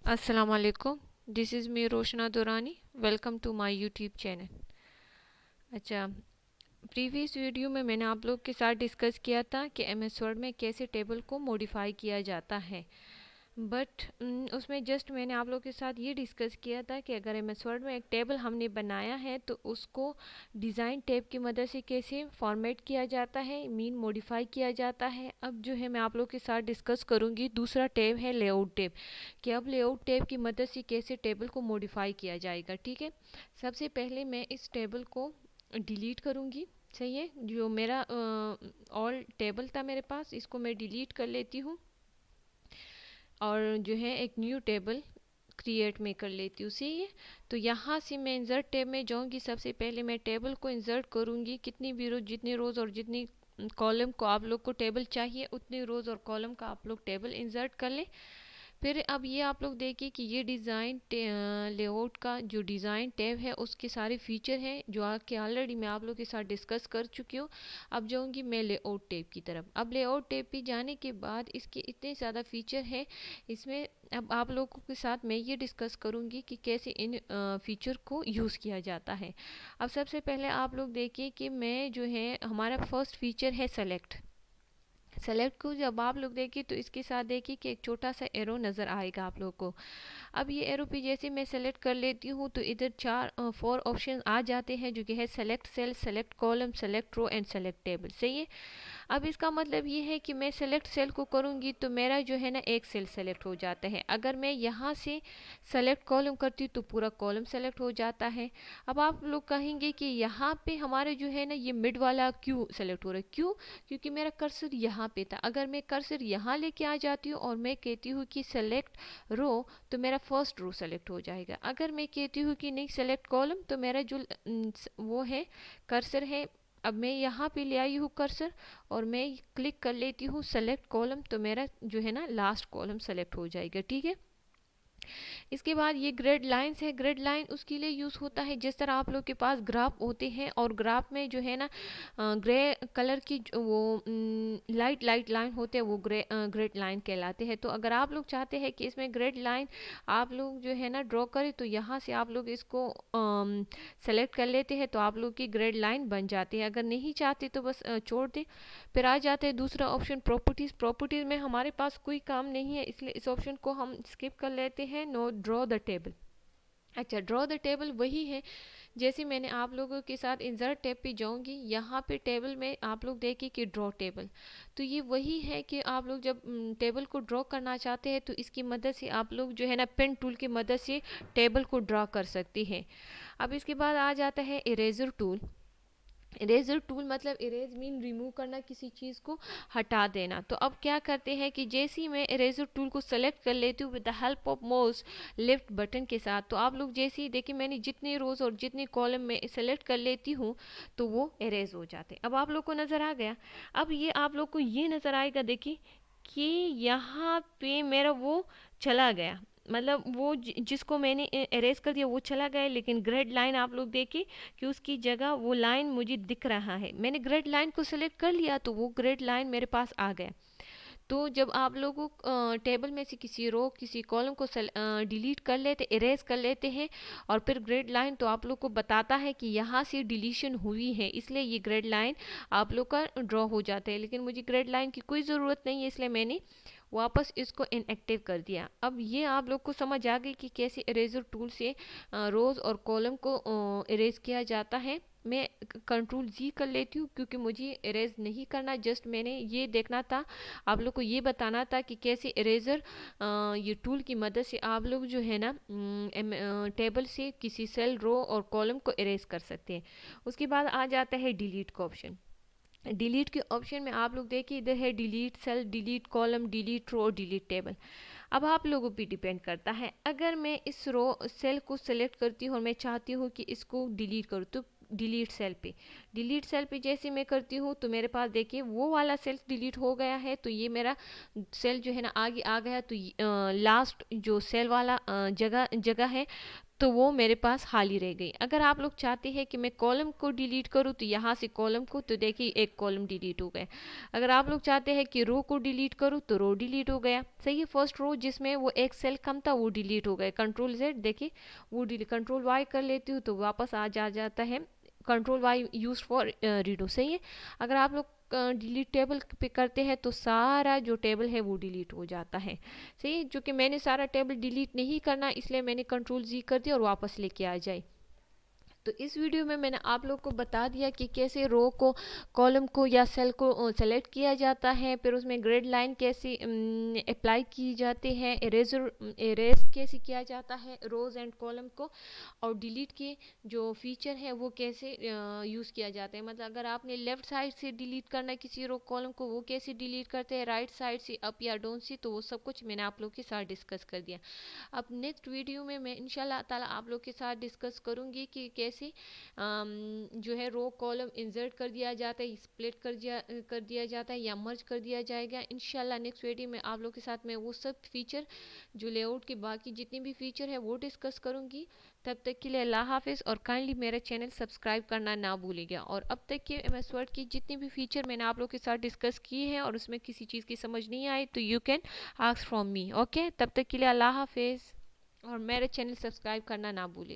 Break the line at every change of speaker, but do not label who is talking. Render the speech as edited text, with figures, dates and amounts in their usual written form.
अस्सलामुअलैकुम। This is me Roshna Durrani. Welcome to my YouTube channel. अच्छा, previous video में मैंने आप लोग के साथ डिस्कस किया था कि एमएस वर्ड में कैसे टेबल को मॉडिफाई किया जाता है। बट उसमें जस्ट मैंने आप लोग के साथ ये डिस्कस किया था कि अगर एमएस वर्ड में एक टेबल हमने बनाया है तो उसको डिज़ाइन टैब की मदद से कैसे फॉर्मेट किया जाता है, मीन मॉडिफाई किया जाता है। अब जो है मैं आप लोग के साथ डिस्कस करूँगी दूसरा टैब है लेआउट टैब, कि अब लेआउट टैब की मदद से कैसे टेबल को मॉडिफाई किया जाएगा। ठीक है, सबसे पहले मैं इस टेबल को डिलीट करूँगी। सही है, जो मेरा ऑल टेबल था मेरे पास, इसको मैं डिलीट कर लेती हूँ और जो है एक न्यू टेबल क्रिएट में कर लेती हूँ। सही है, तो यहाँ से मैं इंसर्ट टैब में जाऊँगी। सबसे पहले मैं टेबल को इंसर्ट करूँगी। कितनी भी रोज, जितने रोज़ और जितनी कॉलम को आप लोग को टेबल चाहिए उतने रोज़ और कॉलम का आप लोग टेबल इंसर्ट कर लें। फिर अब ये आप लोग देखिए कि ये डिज़ाइन लेआउट का जो डिज़ाइन टैब है उसके सारे फीचर हैं जो आके ऑलरेडी मैं आप लोग के साथ डिस्कस कर चुकी हूँ। अब जाऊँगी मैं लेआउट टैब की तरफ। अब लेआउट टैब पे जाने के बाद इसके इतने ज़्यादा फीचर हैं इसमें। अब आप लोगों के साथ मैं ये डिस्कस करूँगी कि कैसे इन फीचर को यूज़ किया जाता है। अब सबसे पहले आप लोग देखिए कि मैं जो है हमारा फर्स्ट फीचर है सेलेक्ट। सेलेक्ट को जब आप लोग देखिए तो इसके साथ देखिए कि एक छोटा सा एरो नज़र आएगा आप लोग को। अब ये एरो पे जैसे मैं सेलेक्ट कर लेती हूँ तो इधर फोर ऑप्शन आ जाते हैं जो कि है select cell, select column, select row and select table. सही है, अब इसका मतलब ये है कि मैं सेलेक्ट सेल को करूँगी तो मेरा जो है ना एक सेल सेलेक्ट हो जाता है। अगर मैं यहाँ से सेलेक्ट कॉलम करती हूँ तो पूरा कॉलम सेलेक्ट हो जाता है। अब आप लोग कहेंगे कि यहाँ पे हमारे जो है ना ये मिड वाला क्यों सेलेक्ट हो रहा है, क्यों? क्योंकि मेरा कर्सर यहाँ पे था। अगर मैं कर्सर यहाँ लेके आ जाती हूँ और मैं कहती हूँ कि सेलेक्ट रो तो मेरा फर्स्ट रो सेलेक्ट हो जाएगा। अगर मैं कहती हूँ कि नहीं सेलेक्ट कॉलम तो मेरा जो वो है कर्सर है, अब मैं यहाँ पे ले आई हूँ कर्सर और मैं क्लिक कर लेती हूँ सेलेक्ट कॉलम तो मेरा जो है ना लास्ट कॉलम सेलेक्ट हो जाएगा। ठीक है, इसके बाद ये ग्रिड लाइंस है। ग्रिड लाइन उसके लिए यूज़ होता है जिस तरह आप लोग के पास ग्राफ होते हैं और ग्राफ में जो है ना ग्रे कलर की वो लाइट लाइट लाइन होते हैं, वो ग्रिड लाइन कहलाते हैं। तो अगर आप लोग चाहते हैं कि इसमें ग्रिड लाइन आप लोग जो है ना ड्रॉ करें तो यहाँ से आप लोग इसको सेलेक्ट कर लेते हैं तो आप लोग की ग्रिड लाइन बन जाती है। अगर नहीं चाहते तो बस छोड़ दें। फिर आ जाते हैं दूसरा ऑप्शन प्रॉपर्टीज़। प्रॉपर्टीज़ में हमारे पास कोई काम नहीं है इसलिए इस ऑप्शन को हम स्किप कर लेते हैं। Now draw the table. अच्छा, ड्रॉ द टेबल वही है जैसे मैंने आप लोगों के साथ इंसर्ट टैब पे जाऊंगी, यहाँ पे टेबल में आप लोग देखिए कि ड्रॉ टेबल, तो ये वही है कि आप लोग जब टेबल को ड्रॉ करना चाहते हैं तो इसकी मदद से आप लोग जो है ना पेन टूल की मदद से टेबल को ड्रॉ कर सकते हैं। अब इसके बाद आ जाता है इरेजर टूल। इरेजर टूल मतलब इरेज मीन रिमूव करना, किसी चीज़ को हटा देना। तो अब क्या करते हैं कि जैसे ही मैं इरेजर टूल को सेलेक्ट कर लेती हूँ with the help of mouse left button के साथ, तो आप लोग जैसे ही देखिए मैंने जितने रोज और जितने कॉलम में सेलेक्ट कर लेती हूँ तो वो इरेज हो जाते हैं। अब आप लोग को नज़र आ गया। अब ये आप लोग को ये नज़र आएगा देखिए कि यहाँ पे मेरा वो चला गया, मतलब वो जिसको मैंने इरेज कर दिया वो चला गया, लेकिन ग्रेड लाइन आप लोग देखिए कि उसकी जगह वो लाइन मुझे दिख रहा है। मैंने ग्रेड लाइन को सिलेक्ट कर लिया तो वो ग्रेड लाइन मेरे पास आ गया। तो जब आप लोग टेबल में से किसी रो किसी कॉलम को डिलीट कर लेते, इरेज कर लेते हैं और फिर ग्रेड लाइन तो आप लोग को बताता है कि यहाँ से डिलीशन हुई है, इसलिए ये ग्रेड लाइन आप लोग का ड्रॉ हो जाता है। लेकिन मुझे ग्रेड लाइन की कोई ज़रूरत नहीं है इसलिए मैंने वापस इसको इनएक्टिव कर दिया। अब ये आप लोग को समझ आ गई कि कैसे इरेजर टूल से रोज़ और कॉलम को इरेज किया जाता है। मैं कंट्रोल जी कर लेती हूँ क्योंकि मुझे इरेज नहीं करना, जस्ट मैंने ये देखना था, आप लोग को ये बताना था कि कैसे इरेजर ये टूल की मदद से आप लोग जो है ना टेबल से किसी सेल रो और कॉलम को इरेज कर सकते हैं। उसके बाद आ जाता है डिलीट का ऑप्शन। डिलीट के ऑप्शन में आप लोग देखिए इधर है delete cell, delete column, delete row, delete table. अब आप लोगों पे डिपेंड करता है, अगर मैं इस रो सेल को सिलेक्ट करती हूँ और मैं चाहती हूँ कि इसको डिलीट करूँ तो डिलीट सेल पे जैसे मैं करती हूँ तो मेरे पास देखिए वो वाला सेल डिलीट हो गया है। तो ये मेरा सेल जो है ना आगे आ गया, तो लास्ट जो सेल वाला जगह जगह है तो वो मेरे पास खाली रह गई। अगर आप लोग चाहते हैं कि मैं कॉलम को डिलीट करूँ तो यहाँ से कॉलम को, तो देखिए एक कॉलम डिलीट हो गया। अगर आप लोग चाहते हैं कि रो को डिलीट करूँ तो रो डिलीट हो गया। सही है, फर्स्ट रो जिसमें वो एक सेल कम था वो डिलीट हो गया। कंट्रोल जेड देखिए वो डिलीट, कंट्रोल वाई कर लेती हूँ तो वापस आ जाता है। Control Y use for redo. सही है, अगर आप लोग डिलीट टेबल पे करते हैं तो सारा जो टेबल है वो डिलीट हो जाता है। सही है, जो कि मैंने सारा टेबल डिलीट नहीं करना, इसलिए मैंने कंट्रोल जी कर दिया और वापस लेके आ जाए। तो इस वीडियो में मैंने आप लोग को बता दिया कि कैसे रो को, कॉलम को या सेल को सेलेक्ट किया जाता है, फिर उसमें ग्रेड लाइन कैसे अप्लाई की जाती है, इरेज कैसे किया जाता है रोज एंड कॉलम को, और डिलीट के जो फीचर है वो कैसे यूज़ किया जाता है। मतलब अगर आपने लेफ्ट साइड से डिलीट करना है किसी रो कॉलम को, वो कैसे डिलीट करते हैं, राइट साइड से अप या डाउन से, तो वो सब कुछ मैंने आप लोग के साथ डिस्कस कर दिया। अब नेक्स्ट वीडियो में मैं इंशाल्लाह ताला आप लोग के साथ डिस्कस करूँगी कि कैसे जो है रो कॉलम इंसर्ट कर दिया जाता है, स्प्लिट कर दिया जाता है या मर्ज कर दिया जाएगा। इंशाल्लाह नेक्स्ट वीडियो में आप लोग के साथ मैं वो सब फीचर जो लेआउट के बाकी जितने भी फीचर है वो डिस्कस करूँगी। तब तक के लिए अल्लाह हाफिज़, और काइंडली मेरा चैनल सब्सक्राइब करना ना भूलिएगा। और अब तक के एमएस वर्ड की जितने भी फीचर मैंने आप लोग के साथ डिस्कस किए हैं और उसमें किसी चीज़ की समझ नहीं आई तो you can ask from me. Okay, तब तक के लिए अल्लाह हाफिज़, और मेरे चैनल सब्सक्राइब करना ना भूलें।